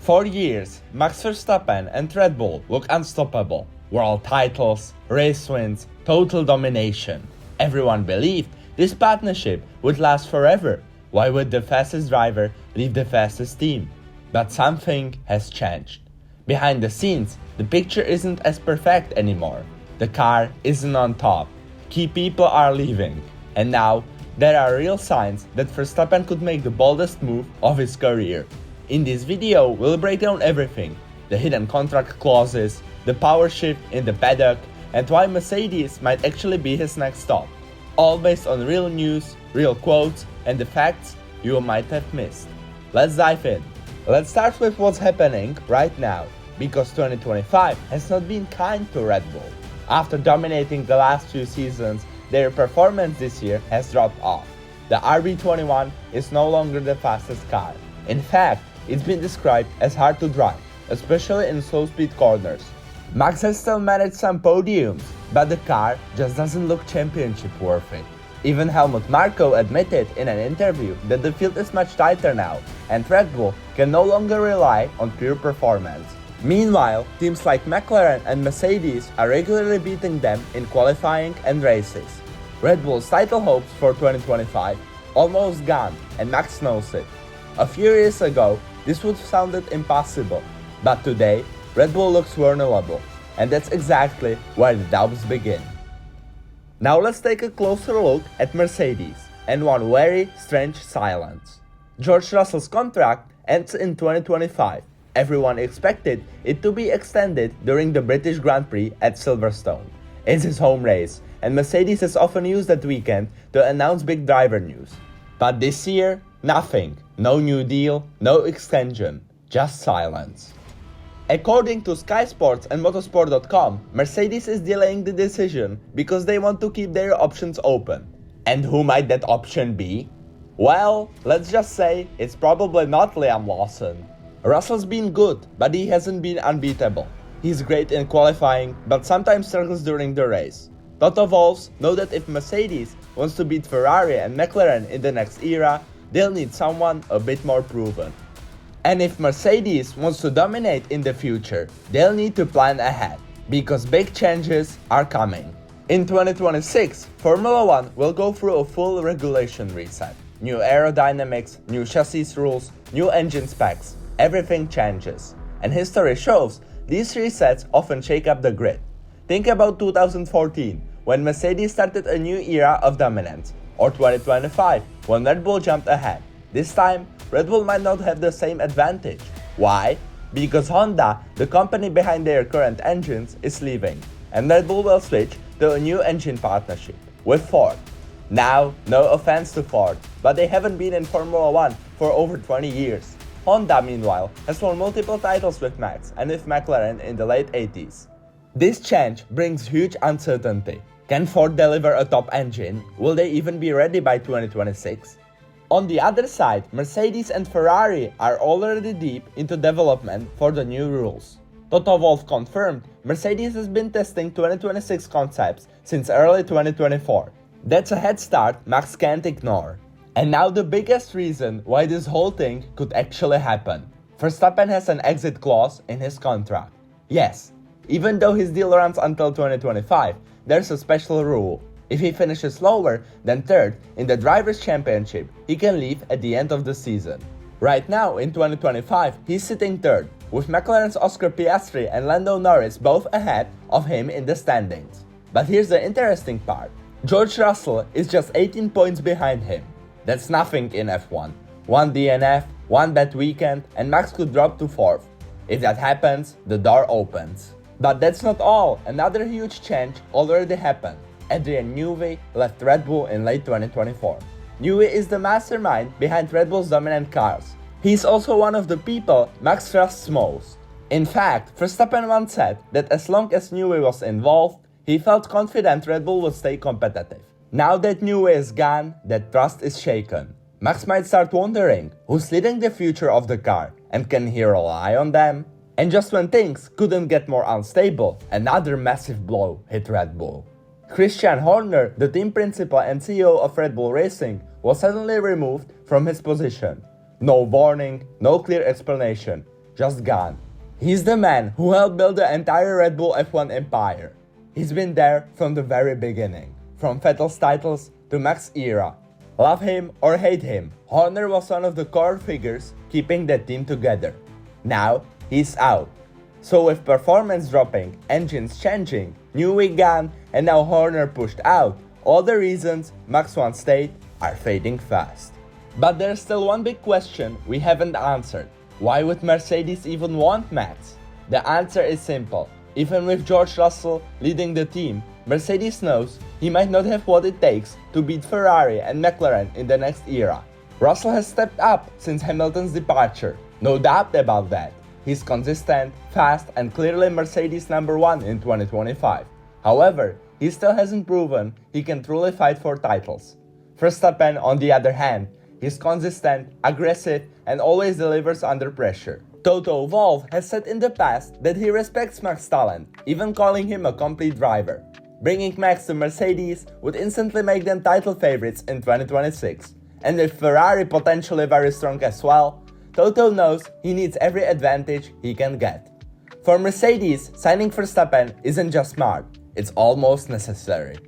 For years, Max Verstappen and Red Bull look unstoppable. World titles, race wins, total domination. Everyone believed this partnership would last forever. Why would the fastest driver leave the fastest team? But something has changed. Behind the scenes, the picture isn't as perfect anymore. The car isn't on top. Key people are leaving. And now, there are real signs that Verstappen could make the boldest move of his career. In this video, we'll break down everything: the hidden contract clauses, the power shift in the paddock, and why Mercedes might actually be his next stop. All based on real news, real quotes, and the facts you might have missed. Let's dive in. Let's start with what's happening right now, because 2025 has not been kind to Red Bull. After dominating the last few seasons, their performance this year has dropped off. The RB21 is no longer the fastest car. In fact, it's been described as hard to drive, especially in slow-speed corners. Max has still managed some podiums, but the car just doesn't look championship-worthy. Even Helmut Marko admitted in an interview that the field is much tighter now, and Red Bull can no longer rely on pure performance. Meanwhile, teams like McLaren and Mercedes are regularly beating them in qualifying and races. Red Bull's title hopes for 2025 almost gone, and Max knows it. A few years ago, this would have sounded impossible, but today, Red Bull looks vulnerable, and that's exactly where the doubts begin. Now let's take a closer look at Mercedes, and one very strange silence. George Russell's contract ends in 2025. Everyone expected it to be extended during the British Grand Prix at Silverstone. It's his home race, and Mercedes has often used that weekend to announce big driver news. But this year, nothing. No new deal, no extension, just silence. According to Sky Sports and Motorsport.com, Mercedes is delaying the decision because they want to keep their options open. And who might that option be? Well, let's just say it's probably not Liam Lawson. Russell's been good, but he hasn't been unbeatable. He's great in qualifying, but sometimes struggles during the race. Toto Wolffs know that if Mercedes wants to beat Ferrari and McLaren in the next era, they'll need someone a bit more proven. And if Mercedes wants to dominate in the future, they'll need to plan ahead, because big changes are coming. In 2026, Formula 1 will go through a full regulation reset. New aerodynamics, new chassis rules, new engine specs, everything changes. And history shows these resets often shake up the grid. Think about 2014, when Mercedes started a new era of dominance, or 2025, when Red Bull jumped ahead. This time, Red Bull might not have the same advantage. Why? Because Honda, the company behind their current engines, is leaving, and Red Bull will switch to a new engine partnership with Ford. Now, no offense to Ford, but they haven't been in Formula 1 for over 20 years. Honda, meanwhile, has won multiple titles with Max and with McLaren in the late 80s. This change brings huge uncertainty. Can Ford deliver a top engine? Will they even be ready by 2026? On the other side, Mercedes and Ferrari are already deep into development for the new rules. Toto Wolff confirmed Mercedes has been testing 2026 concepts since early 2024. That's a head start Max can't ignore. And now the biggest reason why this whole thing could actually happen. Verstappen has an exit clause in his contract. Yes, even though his deal runs until 2025, there's a special rule. If he finishes lower than third in the Drivers' Championship, he can leave at the end of the season. Right now, in 2025, he's sitting third, with McLaren's Oscar Piastri and Lando Norris both ahead of him in the standings. But here's the interesting part. George Russell is just 18 points behind him. That's nothing in F1. One DNF, one bad weekend, and Max could drop to fourth. If that happens, the door opens. But that's not all. Another huge change already happened. Adrian Newey left Red Bull in late 2024. Newey is the mastermind behind Red Bull's dominant cars. He's also one of the people Max trusts most. In fact, Verstappen once said that as long as Newey was involved, he felt confident Red Bull would stay competitive. Now that Newey is gone, that trust is shaken. Max might start wondering who's leading the future of the car, and can he rely on them? And just when things couldn't get more unstable, another massive blow hit Red Bull. Christian Horner, the team principal and CEO of Red Bull Racing, was suddenly removed from his position. No warning, no clear explanation, just gone. He's the man who helped build the entire Red Bull F1 empire. He's been there from the very beginning, from Vettel's titles to Max's era. Love him or hate him, Horner was one of the core figures keeping the team together. Now, he's out. So with performance dropping, engines changing, new week gone, and now Horner pushed out, all the reasons Max once stayed are fading fast. But there's still one big question we haven't answered. Why would Mercedes even want Max? The answer is simple. Even with George Russell leading the team, Mercedes knows he might not have what it takes to beat Ferrari and McLaren in the next era. Russell has stepped up since Hamilton's departure, no doubt about that. He's consistent, fast, and clearly Mercedes #1 in 2025. However, he still hasn't proven he can truly fight for titles. Verstappen, on the other hand, he's consistent, aggressive, and always delivers under pressure. Toto Wolff has said in the past that he respects Max's talent, even calling him a complete driver. Bringing Max to Mercedes would instantly make them title favorites in 2026. And with Ferrari potentially very strong as well, Toto knows he needs every advantage he can get. For Mercedes, signing Verstappen isn't just smart, it's almost necessary.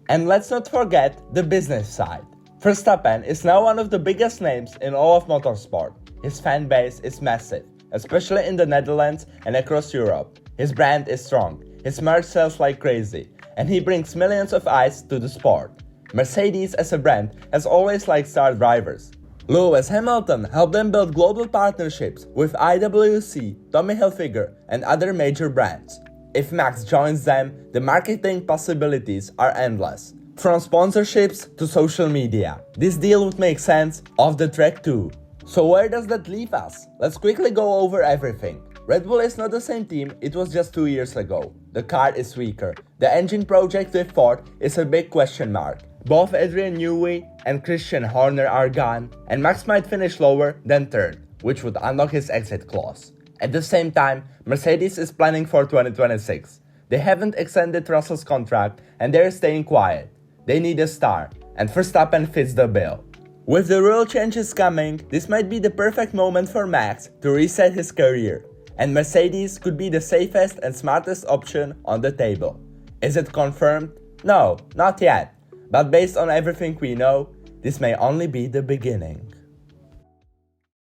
And let's not forget the business side. Verstappen is now one of the biggest names in all of motorsport. His fan base is massive, especially in the Netherlands and across Europe. His brand is strong, his merch sells like crazy, and he brings millions of eyes to the sport. Mercedes as a brand has always liked star drivers. Lewis Hamilton helped them build global partnerships with IWC, Tommy Hilfiger, and other major brands. If Max joins them, the marketing possibilities are endless. From sponsorships to social media, this deal would make sense off the track too. So where does that leave us? Let's quickly go over everything. Red Bull is not the same team it was just 2 years ago. The car is weaker. The engine project with Ford is a big question mark. Both Adrian Newey and Christian Horner are gone, and Max might finish lower than third, which would unlock his exit clause. At the same time, Mercedes is planning for 2026. They haven't extended Russell's contract and they're staying quiet. They need a star, and Verstappen fits the bill. With the rule changes coming, this might be the perfect moment for Max to reset his career, and Mercedes could be the safest and smartest option on the table. Is it confirmed? No, not yet. But based on everything we know, this may only be the beginning.